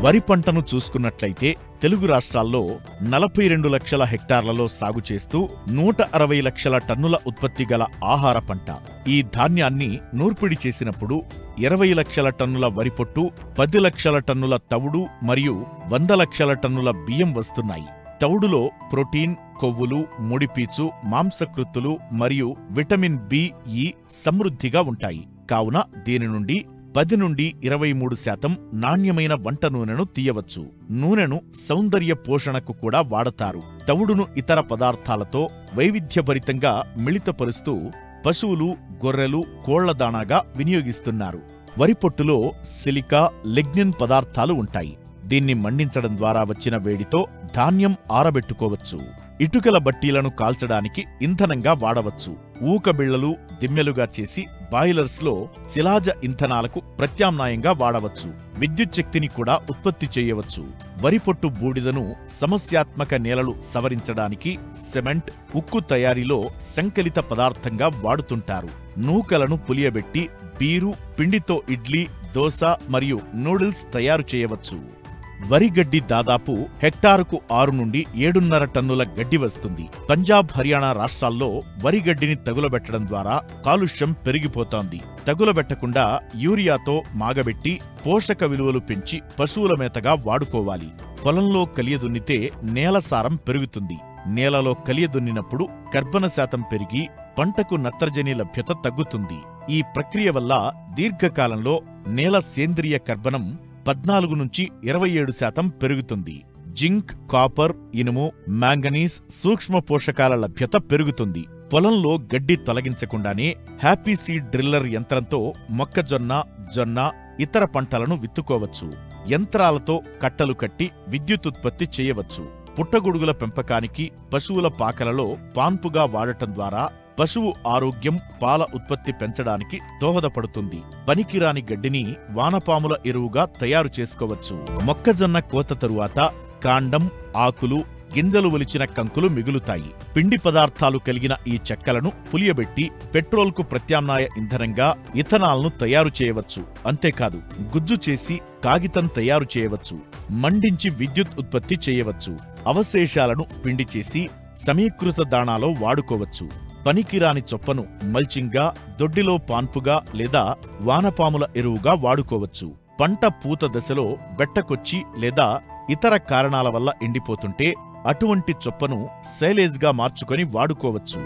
వరి పంటను చూసుకున్నట్లయితే తెలుగు రాష్ట్రాల్లో 42 లక్షల హెక్టార్లలో సాగు చేస్తూ 160 లక్షల టన్నుల ఉత్పత్తి గల ఆహార పంట. ఈ ధాన్యాన్ని నూర్పిడి చేసినప్పుడు 20 లక్షల టన్నుల వరి పొట్టు, 10 లక్షల టన్నుల తవుడు మరియు 100 లక్షల టన్నుల బియ్యం వస్తున్నాయి. తవుడులో ప్రోటీన్, కొవ్వులు, ముడిపీచు, మాంసకృత్తులు మరియు విటమిన్ బి, ఇ సమృద్ధిగా ఉంటాయి. కావున దీని నుండి 10 నుండి 23% నాణ్యమైన వంట నూనెను తీయవచ్చు. నూనెను సౌందర్య పోషణకు కూడా వాడతారు. తవుడును ఇతర పదార్థాలతో వైవిధ్యభరితంగా మిళితపరుస్తూ పశువులు, గొర్రెలు, కోళ్ల దాణాగా వినియోగిస్తున్నారు. వరి పొట్టులో సిలికా, లిగ్నిన్ పదార్థాలు ఉంటాయి. దీన్ని మండించడం ద్వారా వచ్చిన వేడితో ధాన్యం ఆరబెట్టుకోవచ్చు. ఇటుకల బట్టీలను కాల్చడానికి ఇంధనంగా వాడవచ్చు. ఊకబిళ్లలు దిమ్మెలుగా చేసి బాయిలర్స్లో శిలాజ ఇంధనాలకు ప్రత్యామ్నాయంగా వాడవచ్చు. విద్యుచ్ఛక్తిని కూడా ఉత్పత్తి చేయవచ్చు. వరిపొట్టు బూడిదను సమస్యాత్మక నేలలు సవరించడానికి, సిమెంట్, ఉక్కు తయారీలో సంకలిత పదార్థంగా వాడుతుంటారు. నూకలను పులియబెట్టి బీరు, పిండితో ఇడ్లీ, దోశ మరియు నూడిల్స్ తయారు చేయవచ్చు. వరిగడ్డి దాదాపు హెక్టారుకు 6 నుండి 7.5 టన్నుల గడ్డి వస్తుంది. పంజాబ్, హర్యానా రాష్ట్రాల్లో వరిగడ్డిని తగులబెట్టడం ద్వారా కాలుష్యం పెరిగిపోతోంది. తగులబెట్టకుండా యూరియాతో మాగబెట్టి పోషక విలువలు పెంచి పశువుల మేతగా వాడుకోవాలి. పొలంలో కలియదున్నితే నేల సారం పెరుగుతుంది. నేలలో కలియదున్నినప్పుడు కర్బన శాతం పెరిగి పంటకు నత్రజని లభ్యత తగ్గుతుంది. ఈ ప్రక్రియ వల్ల దీర్ఘకాలంలో నేల సేంద్రియ కర్బనం 14 నుంచి 27% పెరుగుతుంది. జింక్, కాపర్, ఇనుము, మ్యాంగనీస్, సూక్ష్మ పోషకాల లభ్యత పెరుగుతుంది. పొలంలో గడ్డి తొలగించకుండానే హ్యాపీ సీడ్ డ్రిల్లర్ యంత్రంతో మొక్కజొన్న, జొన్న, ఇతర పంటలను విత్తుకోవచ్చు. యంత్రాలతో కట్టలు కట్టి విద్యుతుత్పత్తి చేయవచ్చు. పుట్టగొడుగుల పెంపకానికి పశువుల పాకలలో పాన్పుగా వాడటం ద్వారా పశువు ఆరోగ్యం, పాల ఉత్పత్తి పెంచడానికి దోహదపడుతుంది. పనికిరాని గడ్డిని వానపాముల ఎరువుగా తయారు చేసుకోవచ్చు. మొక్కజొన్న కోత తరువాత కాండం, ఆకులు, గింజలు ఒలిచిన కంకులు మిగులుతాయి. పిండి పదార్థాలు కలిగిన ఈ చెక్కలను పులియబెట్టి పెట్రోల్కు ప్రత్యామ్నాయ ఇంధనంగా ఇథనాల్ను తయారు చేయవచ్చు. అంతేకాదు గుజ్జు చేసి కాగితం తయారు చేయవచ్చు. మండించి విద్యుత్ ఉత్పత్తి చేయవచ్చు. అవశేషాలను పిండి చేసి సమీకృత దాణాలో వాడుకోవచ్చు. పనికిరాని చొప్పను మల్చింగ్గా, దొడ్డిలో పాన్పుగా లేదా వానపాముల ఎరువుగా వాడుకోవచ్చు. పంట పూత దశలో బెట్టకొచ్చి లేదా ఇతర కారణాల వల్ల ఎండిపోతుంటే అటువంటి చొప్పను సైలేజ్గా మార్చుకొని వాడుకోవచ్చు.